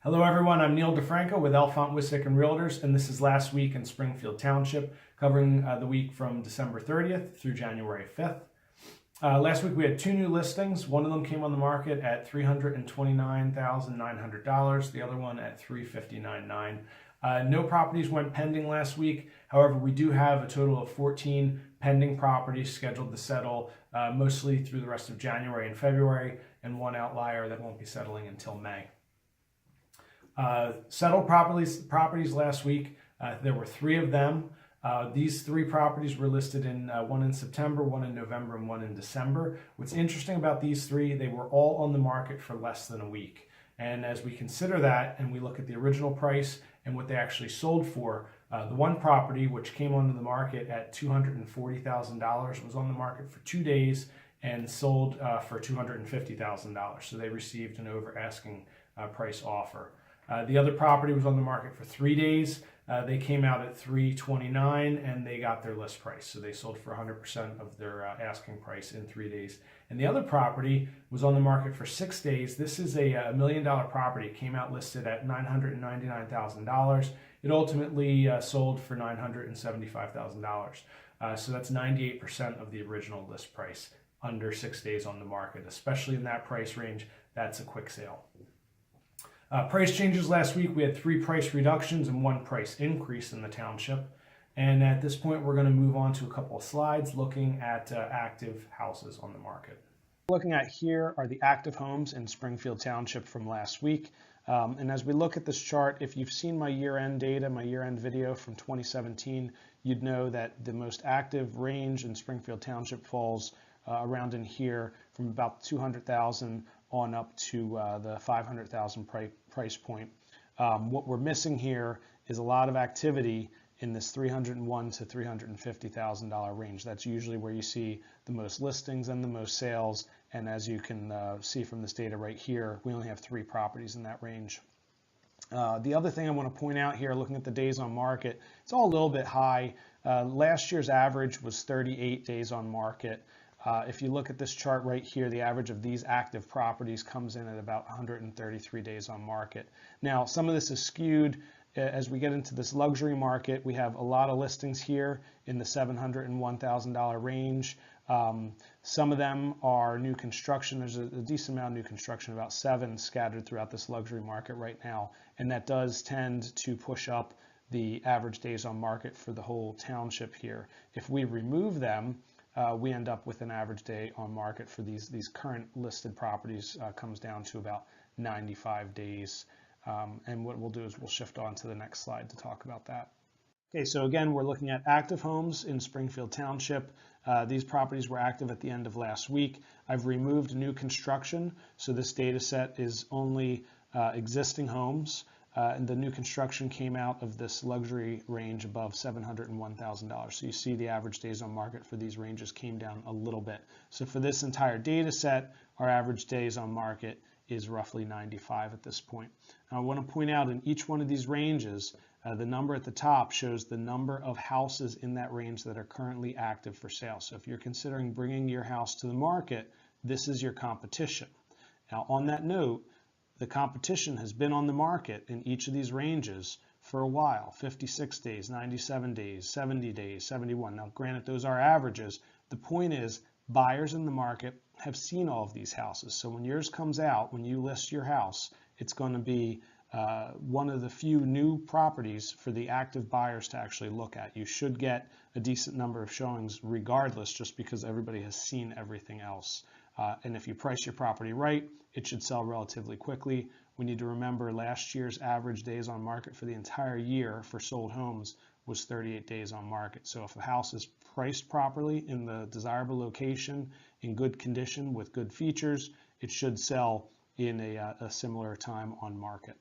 Hello everyone, I'm Neil DeFranco with Elfont Wisik and Realtors, and this is Last Week in Springfield Township, covering the week from December 30th through January 5th. Last week we had two new listings. One of them came on the market at $329,900, the other one at $359,900. No properties went pending last week. However, we do have a total of 14 pending properties scheduled to settle mostly through the rest of January and February, and one outlier that won't be settling until May. Settled properties last week, there were three of them. These three properties were listed in one in September, one in November, and one in December. What's interesting about these three, they were all on the market for less than a week. And as we consider that and we look at the original price and what they actually sold for, the one property, which came onto the market at $240,000, was on the market for 2 days and sold for $250,000. So they received an over asking price offer. The other property was on the market for 3 days. They came out at $329,000 and they got their list price. So they sold for 100% of their asking price in 3 days. And the other property was on the market for 6 days. This is a $1 million property. It came out listed at $999,000. It ultimately sold for $975,000. So that's 98% of the original list price under 6 days on the market. Especially in that price range, that's a quick sale. Price changes last week. We had 3 price reductions and 1 price increase in the township. And at this point, we're going to move on to a couple of slides looking at active houses on the market. Looking at here are the active homes in Springfield Township from last week. And as we look at this chart, if you've seen my year-end data, my year-end video from 2017, you'd know that the most active range in Springfield Township falls around in here from about 200,000 on up to the 500,000 price point. What we're missing here is a lot of activity in this $301,000 to $350,000 range. That's usually where you see the most listings and the most sales. And as you can see from this data right here, we only have 3 properties in that range. The other thing I want to point out here, looking at the days on market, it's all a little bit high. Last year's average was 38 days on market. If you look at this chart right here, the average of these active properties comes in at about 133 days on market. Now, some of this is skewed. As we get into this luxury market, we have a lot of listings here in the $701,000 range. Some of them are new construction. There's a decent amount of new construction, about 7 scattered throughout this luxury market right now. And that does tend to push up the average days on market for the whole township here. If we remove them, we end up with an average day on market for these current listed properties comes down to about 95 days. And what we'll do is we'll shift on to the next slide to talk about that. Okay, so again, we're looking at active homes in Springfield Township. These properties were active at the end of last week. I've removed new construction, so this data set is only existing homes. And the new construction came out of this luxury range above $701,000. So you see the average days on market for these ranges came down a little bit. So for this entire data set, our average days on market is roughly 95 at this point. Now I want to point out in each one of these ranges, the number at the top shows the number of houses in that range that are currently active for sale. So if you're considering bringing your house to the market, this is your competition. Now on that note, the competition has been on the market in each of these ranges for a while, 56 days, 97 days, 70 days, 71. Now, granted, those are averages. The point is, buyers in the market have seen all of these houses. So when yours comes out, when you list your house, it's going to be one of the few new properties for the active buyers to actually look at. You should get a decent number of showings regardless, just because everybody has seen everything else. And if you price your property right, it should sell relatively quickly. We need to remember last year's average days on market for the entire year for sold homes was 38 days on market. So if a house is priced properly in the desirable location, in good condition with good features, it should sell in a similar time on market.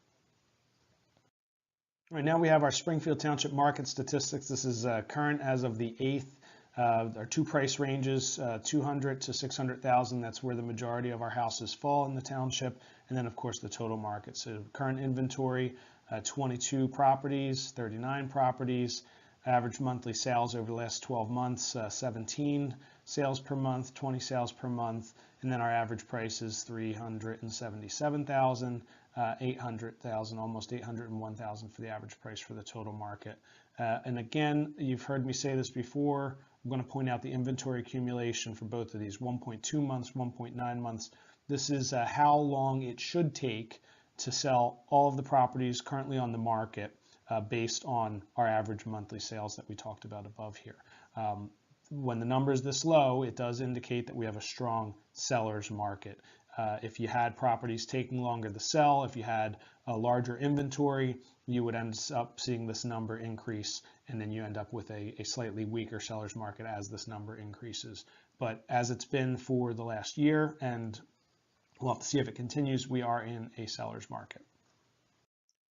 All right, now we have our Springfield Township market statistics. This is current as of the 8th. Our 2 price ranges, 200 to 600,000. That's where the majority of our houses fall in the township. And then, of course, the total market. So current inventory, 22 properties, 39 properties. Average monthly sales over the last 12 months, 17 sales per month, 20 sales per month. And then our average price is $377,000. $800,000, almost $801,000 for the average price for the total market. And again, you've heard me say this before. I'm going to point out the inventory accumulation for both of these, 1.2 months, 1.9 months. This is how long it should take to sell all of the properties currently on the market based on our average monthly sales that we talked about above here. When the number is this low, it does indicate that we have a strong seller's market. If you had properties taking longer to sell, if you had a larger inventory, you would end up seeing this number increase, and then you end up with a slightly weaker seller's market as this number increases. But as it's been for the last year, and we'll have to see if it continues, we are in a seller's market.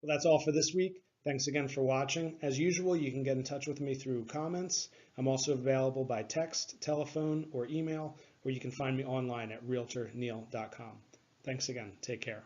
Well, that's all for this week. Thanks again for watching. As usual, you can get in touch with me through comments. I'm also available by text, telephone, or email, or you can find me online at realtorneil.com. Thanks again. Take care.